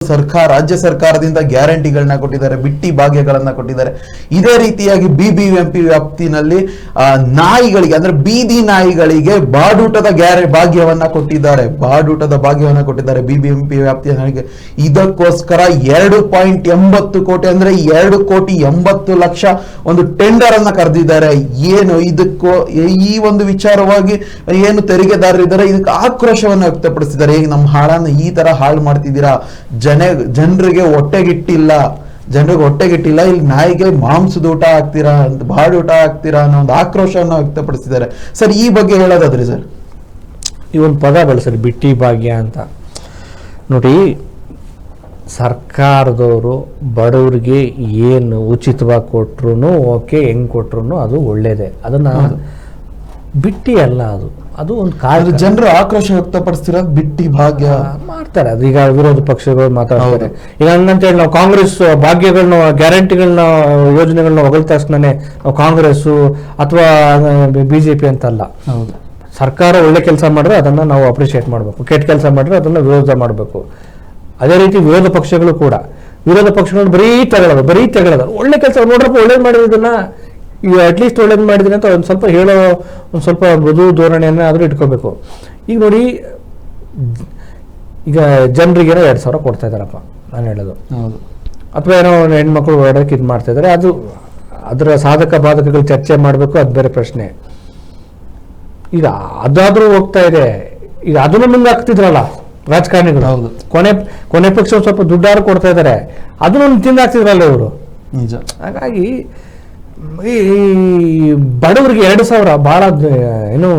ರಾಜ್ಯ ಸರ್ಕಾರದಿಂದ ಗ್ಯಾರಂಟಿಗಳನ್ನ ಕೊಟ್ಟಿದ್ದಾರೆ, ಬಿಟ್ಟಿ ಭಾಗ್ಯಗಳನ್ನ ಕೊಟ್ಟಿದ್ದಾರೆ. ಇದೇ ರೀತಿಯಾಗಿ ಬಿಬಿಎಂಪಿ ವ್ಯಾಪ್ತಿನಲ್ಲಿ ನಾಯಿಗಳಿಗೆ ಅಂದ್ರೆ ಬೀದಿ ನಾಯಿಗಳಿಗೆ ಬಾಡೂಟದ ಭಾಗ್ಯವನ್ನ ಕೊಟ್ಟಿದ್ದಾರೆ ಬಿಬಿಎಂಪಿ ವ್ಯಾಪ್ತಿಯ. ಇದಕ್ಕೋಸ್ಕರ 2.80 ಕೋಟಿ ಅಂದ್ರೆ 2,80,00,000 ಒಂದು ಟೆಂಡರ್ ಅನ್ನ ಕರೆದಿದ್ದಾರೆ. ಏನು ಇದಕ್ಕೂ ಈ ಒಂದು ವಿಚಾರವಾಗಿ ಏನು ತೆರಿಗೆದಾರರಿದ್ದಾರೆ ಇದಕ್ಕೆ ಆಕ್ರೋಶವನ್ನು ವ್ಯಕ್ತಪಡಿಸಿದ್ದಾರೆ. ಈಗ ನಮ್ಮ ಹಾಳನ್ನ ಈ ತರ ಹಾಳು ಮಾಡ್ತಿದ್ದೀರಾ, ಜನರಿಗೆ ಹೊಟ್ಟೆಗಿಟ್ಟಿಲ್ಲ, ಇಲ್ಲಿ ನಾಯಿಗೆ ಮಾಂಸದ ಊಟ ಹಾಕ್ತೀರಾ, ಬಾಡೂಟ ಹಾಕ್ತೀರಾ ಅನ್ನೋ ಒಂದು ಆಕ್ರೋಶವನ್ನು ವ್ಯಕ್ತಪಡಿಸಿದ್ದಾರೆ. ಸರ್, ಈ ಬಗ್ಗೆ ಹೇಳೋದಾದ್ರಿ ಸರ್? ಈ ಒಂದು ಪದ ಬಳಸ್ರಿ, ಬಿಟ್ಟಿ ಭಾಗ್ಯ ಅಂತ. ನೋಡಿ, ಸರ್ಕಾರದವರು ಬಡವರಿಗೆ ಏನು ಉಚಿತವಾಗಿ ಕೊಟ್ರು ಓಕೆ, ಹೆಂಗ್ ಕೊಟ್ರು ಅದು ಒಳ್ಳೇದೇ. ಅದನ್ನ ಬಿಟ್ಟಿ ಅಲ್ಲ, ಅದು ಒಂದು ಕಾರ್ಯ. ಜನರು ಆಕ್ರೋಶ ವ್ಯಕ್ತಪಡಿಸ್ತಿರೋದು ಬಿಟ್ಟಿ ಭಾಗ್ಯ ಮಾಡ್ತಾರೆ. ಅದು ಈಗ ವಿರೋಧ ಪಕ್ಷಗಳು ಮಾತಾಡ್ತಾರೆ. ಈಗ ಹಂಗಂತೇಳಿ ನಾವು ಕಾಂಗ್ರೆಸ್ ಭಾಗ್ಯಗಳನ್ನ, ಗ್ಯಾರಂಟಿಗಳನ್ನ, ಯೋಜನೆಗಳನ್ನ ಹೊಗಳ ತಕ್ಷಣನೇ ನಾವು ಕಾಂಗ್ರೆಸ್ ಅಥವಾ ಬಿಜೆಪಿ ಅಂತಲ್ಲ. ಸರ್ಕಾರ ಒಳ್ಳೆ ಕೆಲಸ ಮಾಡಿದ್ರೆ ಅದನ್ನ ನಾವು ಅಪ್ರಿಷಿಯೇಟ್ ಮಾಡಬೇಕು, ಕೆಟ್ಟ ಕೆಲಸ ಮಾಡಿದ್ರೆ ಅದನ್ನ ವಿರೋಧ ಮಾಡಬೇಕು. ಅದೇ ರೀತಿ ವಿರೋಧ ಪಕ್ಷಗಳು ಕೂಡ, ವಿರೋಧ ಪಕ್ಷಗಳು ಬರೀ ತಗೊಳ್ಳೋದು. ಒಳ್ಳೆ ಕೆಲಸ ನೋಡ್ರಪ್ಪ, ಒಳ್ಳೇದು ಮಾಡಿರೋದನ್ನ ಈಗ ಅಟ್ಲೀಸ್ಟ್ ಒಳ್ಳೇದು ಮಾಡಿದ್ರೆ ಅಂತ ಒಂದು ಸ್ವಲ್ಪ ಹೇಳೋ, ಒಂದು ಸ್ವಲ್ಪ ಮೃದು ಧೋರಣೆಯನ್ನು ಆದರೂ ಇಟ್ಕೋಬೇಕು. ಈಗ ನೋಡಿ, ಈಗ ಜನರಿಗೇನೋ 2,000 ಕೊಡ್ತಾ ಇದ್ದಾರಪ್ಪ, ನಾನು ಹೇಳೋದು. ಅಥವಾ ಏನೋ ಹೆಣ್ಮಕ್ಳು ಹೊರಡಕ್ಕೆ ಇದು ಮಾಡ್ತಾ ಇದ್ದಾರೆ. ಅದರ ಸಾಧಕ ಬಾಧಕಗಳು ಚರ್ಚೆ ಮಾಡಬೇಕು, ಅದು ಬೇರೆ ಪ್ರಶ್ನೆ. ಈಗ ಅದಾದ್ರೂ ಹೋಗ್ತಾ ಇದೆ. ಈಗ ಅದನ್ನು ಮುಂದೆ ಹಾಕ್ತಿದ್ರಲ್ಲ ರಾಜಕಾರಣಿಗಳು, ಕೊನೆ ಪಕ್ಷ ಸ್ವಲ್ಪ ದುಡ್ಡಾರು ಕೊಡ್ತಾ ಇದ್ದಾರೆ, ಅದನ್ನು ತಿಂದು ಹಾಕ್ತಿದ್ರಲ್ಲ ಇವರು. ನಿಜ. ಹಾಗಾಗಿ ಈ ಬಡವರಿಗೆ 2,000 ಬಹಳ ಏನು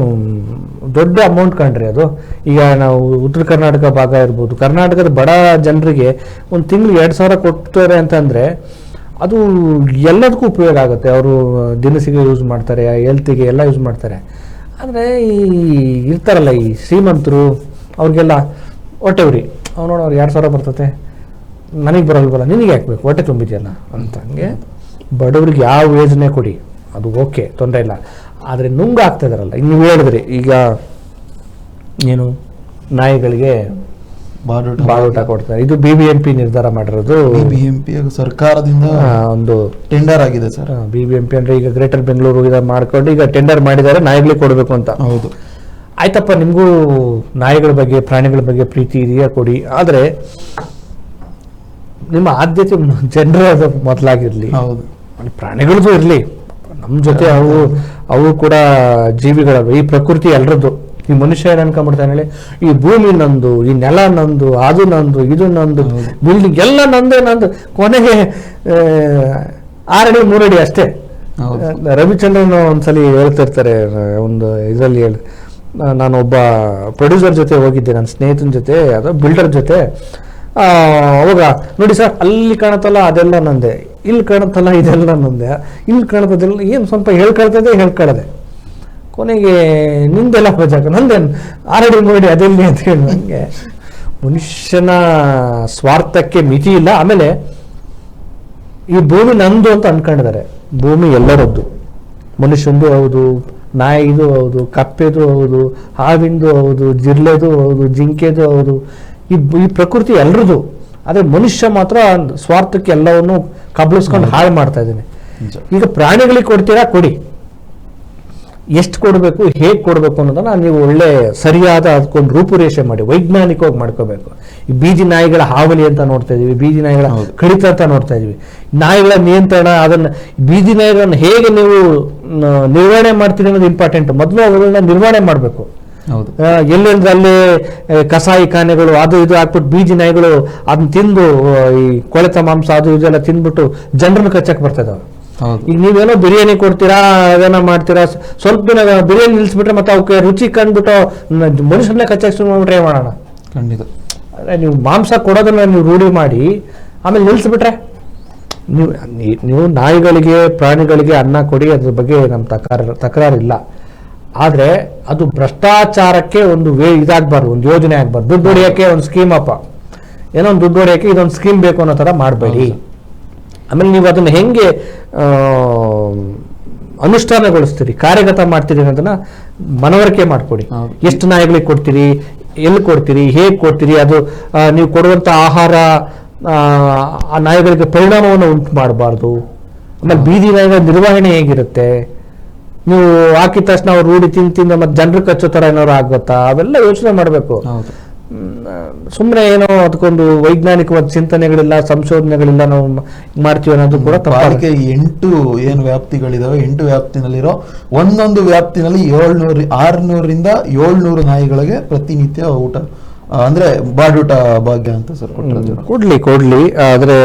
ದೊಡ್ಡ ಅಮೌಂಟ್ ಕಂಡ್ರಿ ಅದು. ಈಗ ನಾವು ಉತ್ತರ ಕರ್ನಾಟಕ ಭಾಗ ಇರ್ಬೋದು, ಕರ್ನಾಟಕದ ಬಡ ಜನರಿಗೆ ಒಂದು ತಿಂಗಳಿಗೆ 2,000 ಕೊಡ್ತಾರೆ ಅಂತಂದ್ರೆ ಅದು ಎಲ್ಲದಕ್ಕೂ ಉಪಯೋಗ ಆಗುತ್ತೆ. ಅವರು ದಿನಸಿಗೆ ಯೂಸ್ ಮಾಡ್ತಾರೆ, ಹೆಲ್ತಿಗೆ ಎಲ್ಲ ಯೂಸ್ ಮಾಡ್ತಾರೆ. ಆದರೆ ಈ ಇರ್ತಾರಲ್ಲ ಈ ಶ್ರೀಮಂತರು, ಅವ್ರಿಗೆಲ್ಲ ಹೊಟ್ಟೆ ಉರಿ, ಅವ್ರು 2,000 ಬರ್ತತೆ, ನನಗೆ ಬರಲ್ವಲ್ಲ, ನಿನಗೆ ಹಾಕ್ಬೇಕು, ಹೊಟ್ಟೆ ತುಂಬಿದೆಯಲ್ಲ ಅಂತ. ಹಂಗೆ ಬಡವರಿಗೆ ಯಾವ ಯೋಜನೆ ಕೊಡಿ ಅದು ಓಕೆ, ತೊಂದರೆ ಇಲ್ಲ. ಆದರೆ ನುಂಗು ಆಗ್ತಾ ಇದಾರಲ್ಲ, ಈಗ ನೀವು ಹೇಳಿದ್ರಿ, ಈಗ ಏನು ನಾಯಿಗಳಿಗೆ ಬಾಡೂಟ ಕೊಡ್ತಾರೆ. ಇದು ಬಿಬಿಎಂಪಿ ನಿರ್ಧಾರ ಮಾಡಿರೋದು. ಬಿಬಿಎಂಪಿ ಸರ್ಕಾರದಿಂದ ಒಂದು ಟೆಂಡರ್ ಆಗಿದೆ ಸರ್. ಬಿಬಿಎಂಪಿ ಅಂದ್ರೆ ಈಗ ಗ್ರೇಟರ್ ಬೆಂಗಳೂರು ಇದನ್ನ ಮಾಡ್ಕೊಂಡು ಈಗ ಟೆಂಡರ್ ಮಾಡಿದ್ದಾರೆ ನಾಯಿಗಳಿಗೆ ಕೊಡಬೇಕು ಅಂತ. ಹೌದು, ಆಯ್ತಪ್ಪ, ನಿಮಗೂ ನಾಯಿಗಳ ಬಗ್ಗೆ, ಪ್ರಾಣಿಗಳ ಬಗ್ಗೆ ಪ್ರೀತಿ ಇದೆಯಾ, ಕೊಡಿ. ಆದರೆ ನಿಮ್ಮ ಆದ್ಯತೆ ಜನರ ಮೊದಲಾಗಿರ್ಲಿ. ಹೌದು, ಪ್ರಾಣಿಗಳದ್ದು ಇರಲಿ ನಮ್ಮ ಜೊತೆ, ಅವು ಕೂಡ ಜೀವಿಗಳವೆ. ಈ ಪ್ರಕೃತಿ ಎಲ್ಲರದ್ದು. ಈ ಮನುಷ್ಯ ಏನು ಅನ್ಕೊಂಡ್ಬಿಡ್ತಾನೆ ಹೇಳಿ, ಈ ಭೂಮಿ ನಂದು, ಈ ನೆಲ ನಂದು, ಅದು ನಂದು, ಇದು ನಂದು, ಬಿಲ್ಡಿಂಗ್ ಎಲ್ಲ ನಂದು. ಕೊನೆಗೆ 6 ಅಡಿ 3 ಅಡಿ ಅಷ್ಟೇ. ರವಿಚಂದ್ರನ್ ಒಂದ್ಸಲಿ ಹೇಳ್ತಿರ್ತಾರೆ ಒಂದು ಇದರಲ್ಲಿ, ನಾನು ಒಬ್ಬ ಪ್ರೊಡ್ಯೂಸರ್ ಜೊತೆ ಹೋಗಿದ್ದೆ, ನನ್ನ ಸ್ನೇಹಿತನ ಜೊತೆ, ಅದು ಬಿಲ್ಡರ್ ಜೊತೆ. ಅವಾಗ ನೋಡಿ ಸರ್, ಅಲ್ಲಿ ಕಾಣುತ್ತಲ್ಲ ಅದೆಲ್ಲ ನಂದೆ, ಇಲ್ಲಿ ಕಾಣುತ್ತಲ್ಲ ಇದೆಲ್ಲ ನಂದೆ, ಇಲ್ಲಿ ಕಾಣುತ್ತದೆಲ್ಲ ಏನು ಸ್ವಲ್ಪ ಹೇಳ್ಕೊಳ್ಳದೆ ಕೊನೆಗೆ ನಿಂದೆಲ್ಲ ಪ್ರಜಾಕ ನಂದೇನು 6 ಅಡಿ 3 ಅಡಿ ಅದೆಲ್ಲಿ ಅಂತ ಹೇಳಿ. ನನಗೆ ಮನುಷ್ಯನ ಸ್ವಾರ್ಥಕ್ಕೆ ಮಿತಿ ಇಲ್ಲ. ಆಮೇಲೆ ಈ ಭೂಮಿ ನಂದು ಅಂತ ಅನ್ಕೊಂಡಿದ್ದಾರೆ. ಭೂಮಿ ಎಲ್ಲರದ್ದು, ಮನುಷ್ಯಂದು ಹೌದು, ನಾಯಿದು ಹೌದು, ಕಪ್ಪೆದು ಹೌದು, ಹಾವಿಂದು ಹೌದು, ಜಿರ್ಲೆದು ಹೌದು, ಜಿಂಕೆದು ಹೌದು. ಈ ಪ್ರಕೃತಿ ಎಲ್ರದು. ಆದ್ರೆ ಮನುಷ್ಯ ಮಾತ್ರ ಸ್ವಾರ್ಥಕ್ಕೆ ಎಲ್ಲವನ್ನು ಕಬಳಿಸ್ಕೊಂಡು ಹಾಳು ಮಾಡ್ತಾ ಇದ್ದಾನೆ. ಈಗ ಪ್ರಾಣಿಗಳಿಗೆ ಕೊಡ್ತೀರಾ, ಕೊಡಿ. ಎಷ್ಟು ಕೊಡಬೇಕು, ಹೇಗೆ ಕೊಡಬೇಕು ಅನ್ನೋದನ್ನ ನೀವು ಒಳ್ಳೆ ಸರಿಯಾದ ಅದಕ್ಕೊಂದು ರೂಪುರೇಷೆ ಮಾಡಿ ವೈಜ್ಞಾನಿಕವಾಗಿ ಮಾಡ್ಕೋಬೇಕು. ಈ ಬೀದಿ ನಾಯಿಗಳ ಹಾವಳಿ ಅಂತ ನೋಡ್ತಾ ಇದೀವಿ, ಬೀದಿ ನಾಯಿಗಳ ಕಡಿತ ಅಂತ ನೋಡ್ತಾ ಇದೀವಿ. ನಾಯಿಗಳ ನಿಯಂತ್ರಣ, ಅದನ್ನ ಬೀದಿ ನಾಯಿಗಳನ್ನ ಹೇಗೆ ನೀವು ನಿರ್ವಹಣೆ ಮಾಡ್ತೀರಿ ಅನ್ನೋದು ಇಂಪಾರ್ಟೆಂಟ್. ಮೊದಲು ಅವುಗಳನ್ನ ನಿರ್ವಹಣೆ ಮಾಡಬೇಕು. ಎಲ್ಲೆಂದ್ರೆ ಅಲ್ಲಿ ಕಸಾಯಿ ಖಾನೆಗಳು ಅದು ಇದು ಹಾಕ್ಬಿಟ್ಟು ಬೀದಿ ನಾಯಿಗಳು ಅದನ್ನ ತಿಂದು ಈ ಕೊಳೆತ ಮಾಂಸ ಅದು ಇದೆಲ್ಲ ತಿಂದ್ಬಿಟ್ಟು ಜನರನ್ನು ಕಚ್ಚಕ್ ಬರ್ತಾ ಇದಾವೆ. ಈಗ ನೀವೇನೋ ಬಿರಿಯಾನಿ ಕೊಡ್ತೀರಾ, ಅದನ್ನ ಮಾಡ್ತೀರಾ, ಸ್ವಲ್ಪ ದಿನ ಬಿರಿಯಾನಿ ನಿಲ್ಸ್ಬಿಟ್ರೆ ಮತ್ತೆ ಅವಕ್ಕೆ ರುಚಿ ಕಂಡ್ಬಿಟ್ಟು ಮನುಷ್ಯರನ್ನೇ ಕಚ್ಚಕ್ ಶುರು ಟ್ರೈ ಮಾಡೋಣ. ಖಂಡಿತ. ಅಂದ್ರೆ ನೀವು ಮಾಂಸ ಕೊಡೋದನ್ನ ನೀವು ರೂಢಿ ಮಾಡಿ ಆಮೇಲೆ ನಿಲ್ಸ್ಬಿಟ್ರೆ, ನೀವು ನಾಯಿಗಳಿಗೆ ಪ್ರಾಣಿಗಳಿಗೆ ಅನ್ನ ಕೊಡಿ, ಅದ್ರ ಬಗ್ಗೆ ನಮ್ಮ ತಕರಾರಿಲ್ಲ. ಆದ್ರೆ ಅದು ಭ್ರಷ್ಟಾಚಾರಕ್ಕೆ ಒಂದು ಇದಾಗಬಾರ್ದು, ಒಂದು ಯೋಜನೆ ಆಗ್ಬಾರ್ದು. ದುಡ್ಡು ಹೊಡೆಯಕ್ಕೆ ಒಂದು ಸ್ಕೀಮ್ ಅಪ್ಪ, ಏನೋ ಒಂದು ದುಡ್ಡು ಹೊಡೆಯಕ್ಕೆ ಇದೊಂದು ಸ್ಕೀಮ್ ಬೇಕು ಅನ್ನೋ ತರ ಮಾಡಬೇಡಿ. ಆಮೇಲೆ ನೀವು ಅದನ್ನ ಹೆಂಗೆ ಅನುಷ್ಠಾನಗೊಳಿಸ್ತೀರಿ, ಕಾರ್ಯಗತ ಮಾಡ್ತೀರಿ ಅನ್ನೋದನ್ನ ಮನವರಿಕೆ ಮಾಡ್ಕೊಡಿ. ಎಷ್ಟು ನಾಯಿಗಳಿಗೆ ಕೊಡ್ತೀರಿ, ಎಲ್ಲಿ ಕೊಡ್ತೀರಿ, ಹೇಗೆ ಕೊಡ್ತೀರಿ, ಅದು ನೀವು ಕೊಡುವಂಥ ಆಹಾರ ಆ ನಾಯಿಗಳಿಗೆ ಪರಿಣಾಮವನ್ನು ಉಂಟು ಮಾಡಬಾರ್ದು. ಆಮೇಲೆ ಬೀದಿ ನಾಯಿಗಳ ನಿರ್ವಹಣೆ ಹೇಗಿರುತ್ತೆ, ನೀವು ಹಾಕಿದ ತಕ್ಷಣ ಅವ್ರು ರೂಢಿ ತಿಂದು ಮತ್ತೆ ಜನರು ಕಚ್ಚೋ ಥರ ಏನಾದ್ರು ಆಗುತ್ತಾ, ಅವೆಲ್ಲ ಯೋಚನೆ ಮಾಡಬೇಕು. ಸುಮ್ಮನೆ ಏನೋ ಅದಕ್ಕೊಂದು ವೈಜ್ಞಾನಿಕವಾದ ಚಿಂತನೆಗಳಿಲ್ಲ, ಸಂಶೋಧನೆಗಳಿಲ್ಲ, ನಾವು ಮಾಡ್ತೀವಿ ಅನ್ನೋದು ಕೂಡ ಪಾಲಿಕೆ 8 ಏನು ವ್ಯಾಪ್ತಿಗಳಿದಾವೆ, 8 ವ್ಯಾಪ್ತಿನಲ್ಲಿರೋ ಒಂದೊಂದು ವ್ಯಾಪ್ತಿನಲ್ಲಿ 600ರಿಂದ 700 ನಾಯಿಗಳಿಗೆ ಪ್ರತಿನಿತ್ಯ ಊಟ ಅಂದ್ರೆ ಬಾಡೂಟ ಭಾಗ್ಯ ಅಂತ ಸರ್ ಕೊಡ್ಲಿ. ಆದ್ರೆ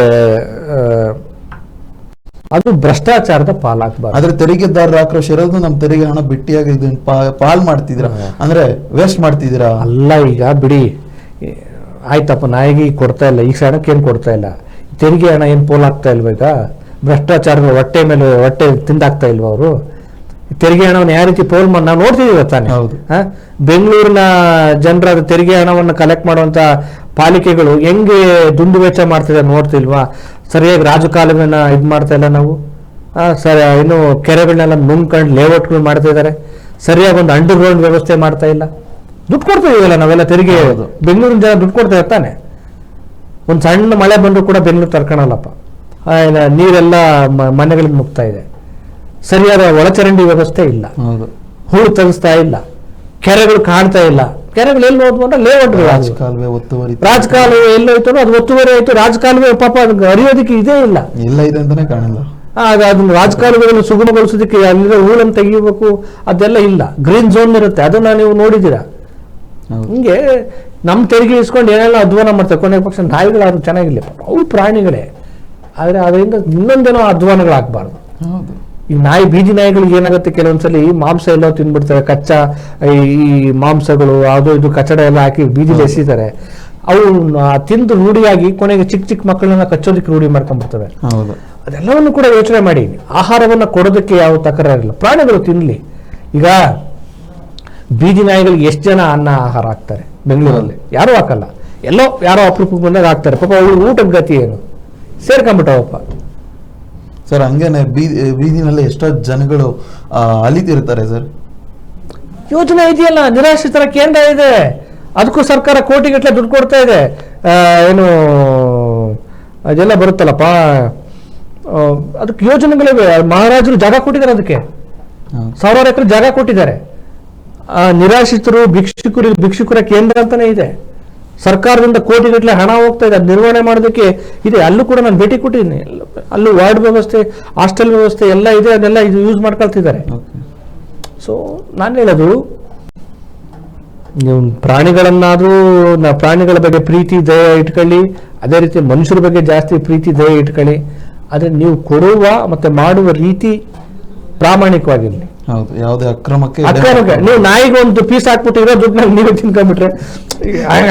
ಅದು ಭ್ರಷ್ಟಾಚಾರದ ಪಾಲಾಗಬಾರ್ದು. ಆದ್ರೆ ತೆರಿಗೆದಾರರ ಆಕ್ರೋಶ ಇರೋದು ನಮ್ಮ ತೆರಿಗೆ ಹಣ ಬಿಟ್ಟಿಯಾಗಿ ಇದನ್ನ ಪಾಲ್ ಮಾಡ್ತಿದ್ದೀರಾ, ಅಂದ್ರೆ ವೇಸ್ಟ್ ಮಾಡ್ತಿದ್ದೀರಾ. ಅಲ್ಲ, ಈಗ ಬಿಡಿ ಆಯ್ತಪ್ಪ, ನಾಯಿಗೆ ಕೊಡ್ತಾ ಇಲ್ಲ, ಈಗ ಸಡಕ್ಕೆ ಏನು ಕೊಡ್ತಾ ಇಲ್ಲ, ತೆರಿಗೆ ಹಣ ಏನು ಪೋಲ್ ಆಗ್ತಾ ಇಲ್ವ, ಈಗ ಭ್ರಷ್ಟಾಚಾರ ಹೊಟ್ಟೆ ಮೇಲೆ ಹೊಟ್ಟೆ ತಿಂದಾಗ್ತಾ ಇಲ್ವ ಅವರು, ತೆರಿಗೆ ಹಣವನ್ನು ಯಾವ ರೀತಿ ಪೋಲ್ ಮಾಡಿ ನಾವು ನೋಡ್ತಿದೀವಿ ತಾನೆ. ಬೆಂಗಳೂರಿನ ಜನರ ತೆರಿಗೆ ಹಣವನ್ನು ಕಲೆಕ್ಟ್ ಮಾಡುವಂತ ಪಾಲಿಕೆಗಳು ಹೆಂಗೆ ದುಂಡು ವೆಚ್ಚ ಮಾಡ್ತಿದ್ದಾರೆ ನೋಡ್ತಿಲ್ವಾ, ಸರಿಯಾಗಿ ರಾಜಕಾಲುವೆನ ಇದು ಮಾಡ್ತಾ ಇಲ್ಲ ನಾವು, ಇನ್ನು ಕೆರೆಗಳನ್ನೆಲ್ಲ ನುಂಗ್ಕೊಂಡು ಲೇಔಟ್ಗಳು ಮಾಡ್ತಾ ಇದ್ದಾರೆ, ಸರಿಯಾಗಿ ಒಂದು ಅಂಡರ್ ಗ್ರೌಂಡ್ ವ್ಯವಸ್ಥೆ ಮಾಡ್ತಾ ಇಲ್ಲ. ದುಡ್ಡು ಕೊಡ್ತಾ ಇದೀವಲ್ಲ ನಾವೆಲ್ಲ ತೆರಿಗೆ, ಬೆಂಗಳೂರಿನ ಜನ ದುಡ್ಡು ಕೊಡ್ತಾ ಇರ್ತಾನೆ. ಒಂದು ಸಣ್ಣ ಮಳೆ ಬಂದರೂ ಕೂಡ ಬೆಂಗಳೂರು ತರ್ಕೊಳಲ್ಲಪ್ಪ, ನೀರೆಲ್ಲ ಮನೆಗಳಿಗೆ ನುಗ್ತಾ ಇದೆ, ಸರಿಯಾದ ಒಳಚರಂಡಿ ವ್ಯವಸ್ಥೆ ಇಲ್ಲ, ಹೂಳು ತೆಗೆಸ್ತಾ ಇಲ್ಲ, ಕೆರೆಗಳು ಕಾಣ್ತಾ ಇಲ್ಲ. ಕೆರೆಗಳು ಎಲ್ಲಿ ಹೋದ್ವು ಅಂದ್ರೆ ಲೇಔಟ್, ರಾಜಕಾಲುವೆ ಎಲ್ಲೋಯ್ತು ಅದು ಒತ್ತುವರಿ ಆಯ್ತು. ರಾಜಕಾಲುವೆ ಪಾಪ ಹರಿಯೋದಕ್ಕೆ ಇದೇ ಇಲ್ಲ, ಇದೆ ಅಂತಾನೆ ಕಾಣಲ್ಲ. ಅದನ್ನ ರಾಜಕಾಲುವೆಗಳನ್ನು ಸುಗಮಗೊಳಿಸೋದಕ್ಕೆ ಅಲ್ಲಿರೋ ಹೂಳನ್ನು ತೆಗಿಬೇಕು, ಅದೆಲ್ಲ ಇಲ್ಲ. ಗ್ರೀನ್ ಝೋನ್ ಇರುತ್ತೆ, ಅದನ್ನ ನೀವು ನೋಡಿದ್ದೀರಾ. ಹಿಂಗೆ ನಮ್ಮ ತೆರಿಗೆ ಇಸ್ಕೊಂಡು ಏನೆಲ್ಲ ಅಧ್ವಾನ ಮಾಡ್ತಾರೆ. ಕೊನೆಯ ಪಕ್ಷ ನಾಯಿಗಳಾದ್ರು ಚೆನ್ನಾಗಿಲ್ಲ, ಅವು ಪ್ರಾಣಿಗಳೇ, ಆದ್ರೆ ಅದರಿಂದ ಇನ್ನೊಂದೇನೋ ಅಧ್ವಾನಗಳಾಗಬಾರ್ದು. ಈ ನಾಯಿ, ಬೀದಿ ನಾಯಿಗಳಿಗೆ ಏನಾಗುತ್ತೆ, ಕೆಲವೊಂದ್ಸಲಿ ಮಾಂಸ ಎಲ್ಲ ತಿಂದ್ಬಿಡ್ತಾರೆ, ಕಚ್ಚಾ ಈ ಮಾಂಸಗಳು ಅದು ಇದು ಕಚಡ ಎಲ್ಲ ಹಾಕಿ ಬೀದಿಲಿ ಎಸಿತಾರೆ. ಅವು ತಿಂದು ರೂಢಿಯಾಗಿ ಕೊನೆಗೆ ಚಿಕ್ಕ ಚಿಕ್ಕ ಮಕ್ಕಳನ್ನ ಕಚ್ಚೋದಕ್ಕೆ ರೂಢಿ ಮಾಡ್ಕೊಂಡ್ಬಿಡ್ತವೆ. ಅದೆಲ್ಲವನ್ನು ಕೂಡ ಯೋಚನೆ ಮಾಡಿ, ಆಹಾರವನ್ನ ಕೊಡೋದಕ್ಕೆ ಯಾವ ತಕರಾರಿಲ್ಲ, ಪ್ರಾಣಿಗಳು ತಿನ್ಲಿ. ಈಗ ಬೀದಿ ನಾಯಿಗಳಿಗೆ ಎಷ್ಟು ಜನ ಅನ್ನ ಆಹಾರ ಹಾಕ್ತಾರೆ ಬೆಂಗಳೂರಲ್ಲಿ? ಯಾರು ಹಾಕಲ್ಲ, ಯಾರೋ ಅಪರೂಪಕ್ಕೆ ಬಂದಾಗ ಹಾಕ್ತಾರೆ. ಪಾಪ ಅವ್ರು ಊಟದ ಗತಿ ಏನು, ಸೇರ್ಕೊಂಡ್ಬಿಟ್ಟವಪ್ಪ. ಸರ್ ಹಂಗೇನೆ ಬೀದಿನಲ್ಲಿ ಎಷ್ಟೋ ಜನಗಳು ಅಲಿತಿರ್ತಾರೆ ಸರ್. ಯೋಜನೆ ಇದೆಯಲ್ಲ, ನಿರಾಶ್ರಿತರ ಕೇಂದ್ರ ಇದೆ, ಅದಕ್ಕೂ ಸರ್ಕಾರ ಕೋಟಿಗಟ್ಟಲೆ ದುಡ್ಡು ಕೊಡ್ತಾ ಇದೆ. ಏನು ಅದೆಲ್ಲ ಬರುತ್ತಲ್ಲಪ್ಪ, ಅದಕ್ಕೆ ಯೋಜನೆಗಳಿವೆ. ಮಹಾರಾಜರು ಜಾಗ ಕೊಟ್ಟಿದ್ದಾರೆ, ಅದಕ್ಕೆ ಸಾವಿರಾರು ಎಕರೆ ಜಾಗ ಕೊಟ್ಟಿದ್ದಾರೆ. ನಿರಾಶ್ರಿತರು ಭಿಕ್ಷುಕರ ಕೇಂದ್ರ ಅಂತಾನೆ ಇದೆ, ಸರ್ಕಾರದಿಂದ ಕೋಟಿಗಟ್ಟಲೆ ಹಣ ಹೋಗ್ತಾ ಇದೆ, ಅದು ನಿರ್ವಹಣೆ ಮಾಡೋದಕ್ಕೆ ಇದೆ. ಅಲ್ಲೂ ಕೂಡ ನಾನು ಭೇಟಿ ಕೊಟ್ಟಿದ್ದೀನಿ, ಅಲ್ಲೂ ವಾರ್ಡ್ ವ್ಯವಸ್ಥೆ, ಹಾಸ್ಟೆಲ್ ವ್ಯವಸ್ಥೆ ಎಲ್ಲ ಇದೆ, ಅದೆಲ್ಲ ಇದು ಯೂಸ್ ಮಾಡ್ಕೊಳ್ತಿದ್ದಾರೆ. ಸೊ ನಾನು ಹೇಳೋದು, ನೀವು ಪ್ರಾಣಿಗಳ ಬಗ್ಗೆ ಪ್ರೀತಿ ದಯ ಇಟ್ಕೊಳ್ಳಿ, ಅದೇ ರೀತಿ ಮನುಷ್ಯರ ಬಗ್ಗೆ ಜಾಸ್ತಿ ಪ್ರೀತಿ ದಯ ಇಟ್ಕೊಳ್ಳಿ. ಆದರೆ ನೀವು ಕೊಡುವ ಮತ್ತೆ ಮಾಡುವ ರೀತಿ ಪ್ರಾಮಾಣಿಕವಾಗಿರಲಿ. ಹೌದು, ಯಾವುದೇ ಅಕ್ರಮಕ್ಕೆ ನೀವು ನಾಯಿಗೆ ಒಂದು ಪೀಸ್ ಹಾಕ್ಬಿಟ್ಟಿರೋ ದುಡ್ಡು ನೀವೇ ತಿನ್ಕೊಂಡ್ಬಿಟ್ರೆ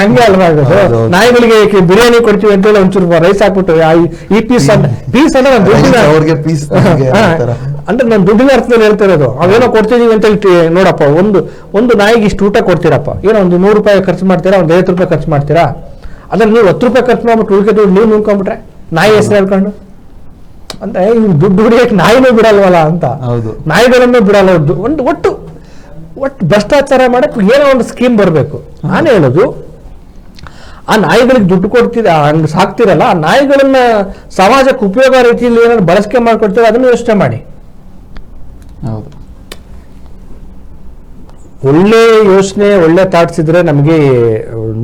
ಹಂಗೆ ಅಲ್ವಾ ಆಗೋದು. ನಾಯಿಗಳಿಗೆ ಬಿರಿಯಾನಿ ಕೊಡ್ತೀವಿ ಅಂತೇಳಿ ಒಂಚೂರು ರೈಸ್ ಹಾಕ್ಬಿಟ್ಟು ಈ ಪೀಸ್ ಅಂದ್ರೆ ನಾನು ದುಡ್ಡಿನ ಅರ್ಥದಲ್ಲಿ ಹೇಳ್ತಾ ಇರೋದು. ಅವೇನೋ ಕೊಡ್ತಿದೀವಿ ಅಂತ ನೋಡಪ್ಪ, ಒಂದು ನಾಯಿಗೆ ಇಷ್ಟು ಊಟ ಕೊಡ್ತೀರಪ್ಪ, ಏನೋ ಒಂದು 100 ರೂಪಾಯಿ ಖರ್ಚು ಮಾಡ್ತೀರಾ, ಒಂದು 50 ರೂಪಾಯಿ ಖರ್ಚು ಮಾಡ್ತೀರಾ, ಅದ್ರಲ್ಲಿ ನೀವು 10 ರೂಪಾಯಿ ಖರ್ಚು ಮಾಡ್ಬಿಟ್ಟು ಉಳಿಕೆ ದುಡ್ಡು ನೀವು ನುಂಗ್ಕೊಂಡ್ಬಿಟ್ರೆ ನಾಯಿ ಹೆಸರು ಹೇಳ್ಕೊಂಡು, ಅಂದ್ರೆ ಇವ್ರು ದುಡ್ಡು ಹೊಡಿಯಕ್ಕೆ ನಾಯಿನೂ ಬಿಡಲ್ವಲ್ಲ ಅಂತ. ನಾಯಿಗಳನ್ನೇ ಬಿಡಲ್ಲ. ಒಟ್ಟು ಭ್ರಷ್ಟಾಚಾರ ಮಾಡಕ್ಕೆ ಏನೋ ಒಂದು ಸ್ಕೀಮ್ ಬರಬೇಕು. ನಾನು ಹೇಳೋದು, ಆ ನಾಯಿಗಳಿಗೆ ದುಡ್ಡು ಹಂಗೆ ಸಾಕ್ತಿರಲ್ಲ, ಆ ನಾಯಿಗಳನ್ನ ಸಮಾಜಕ್ಕೆ ಉಪಯೋಗ ರೀತಿಯಲ್ಲಿ ಏನಾದ್ರು ಬಳಕೆ ಮಾಡ್ಕೊಡ್ತೀವಿ, ಅದನ್ನು ಯೋಚನೆ ಮಾಡಿ. ಒಳ್ಳೆ ಯೋಚನೆ, ಒಳ್ಳೆ ಥಾಟ್ಸ್ ಇದ್ರೆ ನಮಗೆ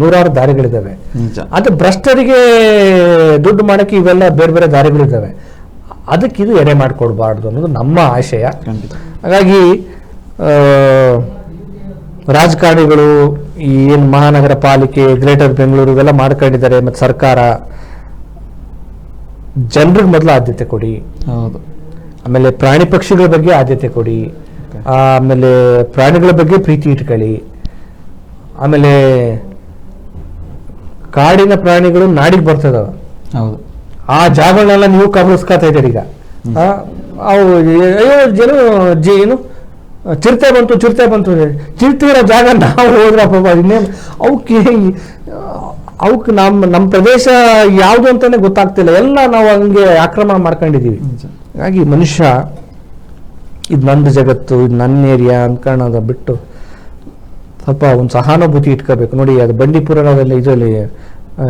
ನೂರಾರು ದಾರಿಗಳಿದ್ದಾವೆ. ಅದು ಭ್ರಷ್ಟರಿಗೆ ದುಡ್ಡು ಮಾಡಕ್ಕೆ ಇವೆಲ್ಲ ಬೇರೆ ಬೇರೆ ದಾರಿಗಳಿದ್ದಾವೆ. ಅದಕ್ಕೆ ಇದು ಎಡೆ ಮಾಡಿಕೊಡ್ಬಾರ್ದು ಅನ್ನೋದು ನಮ್ಮ ಆಶಯ. ಹಾಗಾಗಿ ರಾಜಕಾರಣಿಗಳು, ಏನು ಮಹಾನಗರ ಪಾಲಿಕೆ, ಗ್ರೇಟರ್ ಬೆಂಗಳೂರು ಇವೆಲ್ಲ ಮಾಡ್ಕೊಂಡಿದ್ದಾರೆ, ಮತ್ತು ಸರ್ಕಾರ ಜನರಿಗೆ ಮೊದಲು ಆದ್ಯತೆ ಕೊಡಿ. ಆಮೇಲೆ ಪ್ರಾಣಿ ಪಕ್ಷಿಗಳ ಬಗ್ಗೆ ಆದ್ಯತೆ ಕೊಡಿ. ಆಮೇಲೆ ಪ್ರಾಣಿಗಳ ಬಗ್ಗೆ ಪ್ರೀತಿ ಇಟ್ಕೊಳ್ಳಿ. ಆಮೇಲೆ ಕಾಡಿನ ಪ್ರಾಣಿಗಳು ನಾಡಿಗೆ ಬರ್ತದವ, ಆ ಜಾಗಗಳನ್ನೆಲ್ಲ ನೀವು ಕಬಳಿಸ್ಕೊತಾ ಇದ್ದೀರಿ. ಈಗ ಏನು ಚಿರತೆ ಬಂತು ಚಿರತೆ ಜಾಗ ನಾವು ಹೋದ್ರಪ್ಪ, ಇನ್ನೇನು ಅವಕ್ಕೆ ನಮ್ಮ ಪ್ರದೇಶ ಯಾವುದು ಅಂತಾನೆ ಗೊತ್ತಾಗ್ತಿಲ್ಲ, ಎಲ್ಲ ನಾವು ಹಂಗೆ ಆಕ್ರಮಣ ಮಾಡ್ಕೊಂಡಿದೀವಿ. ಹಾಗಾಗಿ ಮನುಷ್ಯ ಇದು ನಂದು ಜಗತ್ತು, ಇದು ನನ್ನ ಏರಿಯಾ ಅನ್ಕೊಳ್ಳೋದ ಬಿಟ್ಟು ಸ್ವಲ್ಪ ಒಂದು ಸಹಾನುಭೂತಿ ಇಟ್ಕೋಬೇಕು. ನೋಡಿ, ಅದು ಬಂಡೀಪುರದಲ್ಲಿ ಇದರಲ್ಲಿ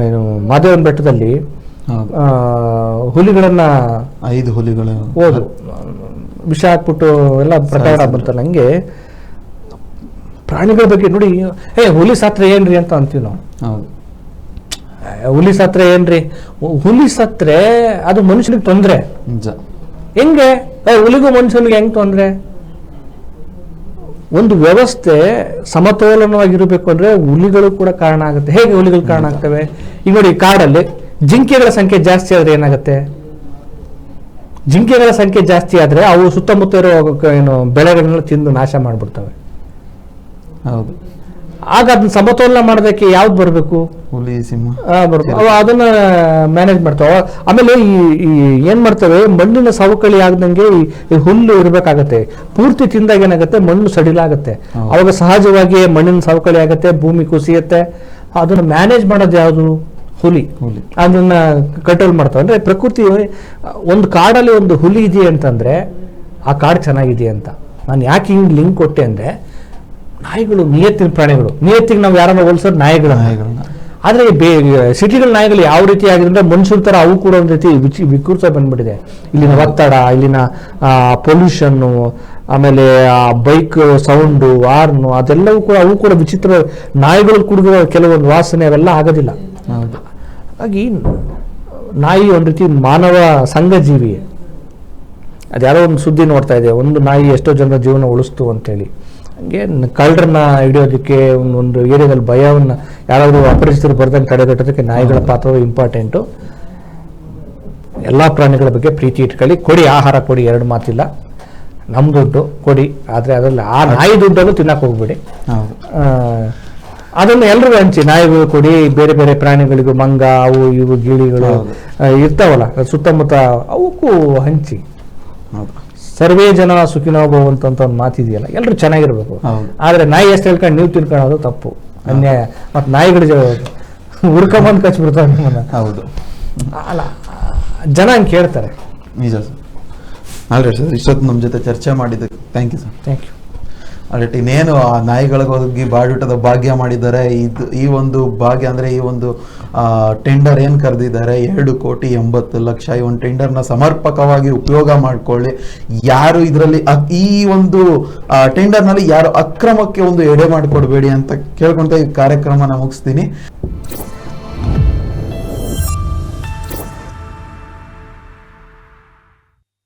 ಏನು ಮಾದೇವನ ಬೆಟ್ಟದಲ್ಲಿ ಹೌದು. ಹುಲಿಗಳನ್ನ 5 ಹುಲಿಗಳು ಹೋದು ವಿಷ ಹಾಕ್ಬಿಟ್ಟು ಎಲ್ಲ ಪ್ರಕರಣ ಬಂತಲ್ಲ, ಹಂಗೆ ಪ್ರಾಣಿಗಳ ಬಗ್ಗೆ ನೋಡಿ, ಹುಲಿ ಸತ್ರೆ ಏನ್ರಿ ಅಂತ ಅಂತೀವಿ ನಾವು. ಹೌದು. ಹುಲಿ ಸತ್ರೆ ಏನ್ರಿ, ಹುಲಿ ಸತ್ರೆ ಅದು ಮನುಷ್ಯನಿಗೆ ತೊಂದ್ರೆ. ನಿಜ. ಹೆಂಗೆ ಹುಲಿಗೂ ಮನುಷ್ಯನಿಗೆ ಹೆಂಗ್ ತೊಂದ್ರೆ? ಒಂದು ವ್ಯವಸ್ಥೆ ಸಮತೋಲನವಾಗಿರಬೇಕು ಅಂದ್ರೆ ಹುಲಿಗಳು ಕೂಡ ಕಾರಣ ಆಗುತ್ತೆ. ಹೇಗೆ ಹುಲಿಗಳು ಕಾರಣ ಆಗ್ತವೆ? ಈಗ ನೋಡಿ, ಕಾಡಲ್ಲಿ ಜಿಂಕೆಗಳ ಸಂಖ್ಯೆ ಜಾಸ್ತಿ ಆದ್ರೆ ಏನಾಗುತ್ತೆ? ಜಿಂಕೆಗಳ ಸಂಖ್ಯೆ ಜಾಸ್ತಿ ಆದ್ರೆ ಅವು ಸುತ್ತಮುತ್ತ ಇರೋ ಏನು ಬೆಳೆಗಳನ್ನ ತಿಂದು ನಾಶ ಮಾಡ್ಬಿಡ್ತವೆ. ಹೌದು. ಆಗ ಅದನ್ನ ಸಮತೋಲನ ಮಾಡೋದಕ್ಕೆ ಯಾವ್ದು ಬರಬೇಕು? ಹುಲಿ, ಸಿಂಹ ಅವ ಅದನ್ನ ಮ್ಯಾನೇಜ್ ಮಾಡ್ತಾವ. ಆಮೇಲೆ ಈ ಏನ್ ಮಾಡ್ತವೆ, ಮಣ್ಣಿನ ಸವಕಳಿ ಆಗದಂಗೆ ಈ ಹುಲ್ಲು ಇರ್ಬೇಕಾಗತ್ತೆ. ಪೂರ್ತಿ ತಿಂದಾಗ ಏನಾಗುತ್ತೆ, ಮಣ್ಣು ಸಡಿಲಾಗತ್ತೆ. ಅವಾಗ ಸಹಜವಾಗಿ ಮಣ್ಣಿನ ಸವಕಳಿ ಆಗತ್ತೆ, ಭೂಮಿ ಕುಸಿಯತ್ತೆ. ಅದನ್ನ ಮ್ಯಾನೇಜ್ ಮಾಡೋದು ಯಾವುದು? ಹುಲಿ. ಅದನ್ನ ಕಂಟ್ರೋಲ್ ಮಾಡ್ತಾವ. ಅಂದ್ರೆ ಪ್ರಕೃತಿ, ಒಂದು ಕಾಡಲ್ಲಿ ಒಂದು ಹುಲಿ ಇದೆ ಅಂತಂದ್ರೆ ಆ ಕಾಡು ಚೆನ್ನಾಗಿದೆ ಅಂತ. ನಾನು ಯಾಕೆ ಹಿಂಗ್ ಲಿಂಕ್ ಕೊಟ್ಟೆ ಅಂದ್ರೆ, ನಾಯಿಗಳು ನಿಯತ್ತಿನ ಪ್ರಾಣಿಗಳು. ನಿಯತ್ತಿಗೆ ನಾವು ಯಾರನ್ನ ಹೋಲಿಸೋದು ನಾಯಿಗಳನ್ನ. ಆದ್ರೆ ಸಿಟಿಗಳ ನಾಯಿಗಳು ಯಾವ ರೀತಿ ಆಗಿದ್ರೆ ಮನುಷ್ಯರ ತರ ಅವು ಕೂಡ ಒಂದು ರೀತಿ ವಿಕೃತ ಬಂದ್ಬಿಟ್ಟಿದೆ. ಇಲ್ಲಿನ ಒತ್ತಡ, ಇಲ್ಲಿನ ಪೊಲ್ಯೂಷನ್ನು, ಆಮೇಲೆ ಬೈಕ್ ಸೌಂಡು, ಹಾರ್ನು, ಅದೆಲ್ಲವೂ ಕೂಡ ಅವು ಕೂಡ ವಿಚಿತ್ರ. ನಾಯಿಗಳು ಕುಡಿದ ಕೆಲವೊಂದು ವಾಸನೆ ಅವೆಲ್ಲ ಆಗೋದಿಲ್ಲ. ಹಾಗಾಗಿ ನಾಯಿ ಒಂದು ರೀತಿ ಮಾನವ ಸಂಘಜೀವಿ. ಅದ್ಯಾರೋ ಒಂದು ಸುದ್ದಿ ನೋಡ್ತಾ ಇದೆ, ಒಂದು ನಾಯಿ ಎಷ್ಟೋ ಜನರ ಜೀವನ ಉಳಿಸ್ತು ಅಂತೇಳಿ. ಹಂಗೆ ಕಳ್ಳರನ್ನ ಹಿಡಿಯೋದಕ್ಕೆ, ಒಂದು ಏರಿಯಾದಲ್ಲಿ ಭಯವನ್ನು ಯಾರಾದರೂ ಅಪರಿಚಿತರು ಬರ್ದಂಗೆ ತಡೆಗಟ್ಟೋದಕ್ಕೆ ನಾಯಿಗಳ ಪಾತ್ರ ಇಂಪಾರ್ಟೆಂಟು. ಎಲ್ಲ ಪ್ರಾಣಿಗಳ ಬಗ್ಗೆ ಪ್ರೀತಿ ಇಟ್ಕೊಳ್ಳಿ. ಕೊಡಿ, ಆಹಾರ ಕೊಡಿ, 2 ಮಾತಿಲ್ಲ. ನಮ್ಮ ದುಡ್ಡು ಕೊಡಿ, ಆದರೆ ಅದರಲ್ಲಿ ಆ ನಾಯಿ ದುಡ್ಡನ್ನು ತಿನ್ನಕ್ಕೆ ಹೋಗ್ಬೇಡಿ. ಅದನ್ನು ಎಲ್ರಿಗೂ ಹಂಚಿ. ನಾಯಿಗಳು ಕೊಡಿ, ಬೇರೆ ಬೇರೆ ಪ್ರಾಣಿಗಳಿಗೂ, ಮಂಗ, ಅವು ಇವು ಗಿಳಿಗಳು ಇರ್ತಾವಲ್ಲ ಸುತ್ತಮುತ್ತ, ಅವಕ್ಕೂ ಹಂಚಿ. ಸರ್ವೇ ಜನ ಸುಖಿನೋ ಭವಂತು ಅಂತ ಒಂದು ಮಾತಿದೆಯಲ್ಲ, ಎಲ್ಲರೂ ಚೆನ್ನಾಗಿರ್ಬೇಕು. ಆದ್ರೆ ನಾಯಿ ಎಷ್ಟು ಹೇಳ್ಕೊಂಡು ನೀವು ತಿಳ್ಕೊಳ್ಳೋದು ತಪ್ಪು, ಅನ್ಯಾಯ. ಮತ್ತು ನಾಯಿಗಳು ಹುರ್ಕೊಂಬಂದು ಕಚ್ಬಿಡ್ತಾವೆ ನಿಮ್ಮನ್ನ. ಹೌದು. ಅಲ್ಲ, ಜನ ಹಂಗೆ ಕೇಳ್ತಾರೆ. ನಿಜ ಸರ್. ಆಲ್ರೆಡಿ ಸರ್, ಇಷ್ಟೊತ್ತು ನಮ್ಮ ಜೊತೆ ಚರ್ಚೆ ಮಾಡಿದ್ದಕ್ಕೆ thank you sir. Thank you. Already ಇನ್ನೇನು ಆ ನಾಯಿಗಳಿಗೋಗಿ ಬಾಡೂಟದ ಭಾಗ್ಯ ಮಾಡಿದ್ದಾರೆ. ಈ ಒಂದು ಭಾಗ್ಯ ಅಂದರೆ ಈ ಒಂದು ಟೆಂಡರ್ ಏನು ಕರೆದಿದ್ದಾರೆ 2,80,00,000. ಈ ಒಂದು ಟೆಂಡರ್ನ ಸಮರ್ಪಕವಾಗಿ ಉಪಯೋಗ ಮಾಡಿಕೊಳ್ಳಿ. ಯಾರು ಇದರಲ್ಲಿ ಈ ಒಂದು ಟೆಂಡರ್ನಲ್ಲಿ ಯಾರು ಅಕ್ರಮಕ್ಕೆ ಒಂದು ಎಡೆ ಮಾಡಿಕೊಡ್ಬೇಡಿ ಅಂತ ಕೇಳ್ಕೊಂತ ಈ ಕಾರ್ಯಕ್ರಮನ ಮುಗಿಸ್ತೀನಿ.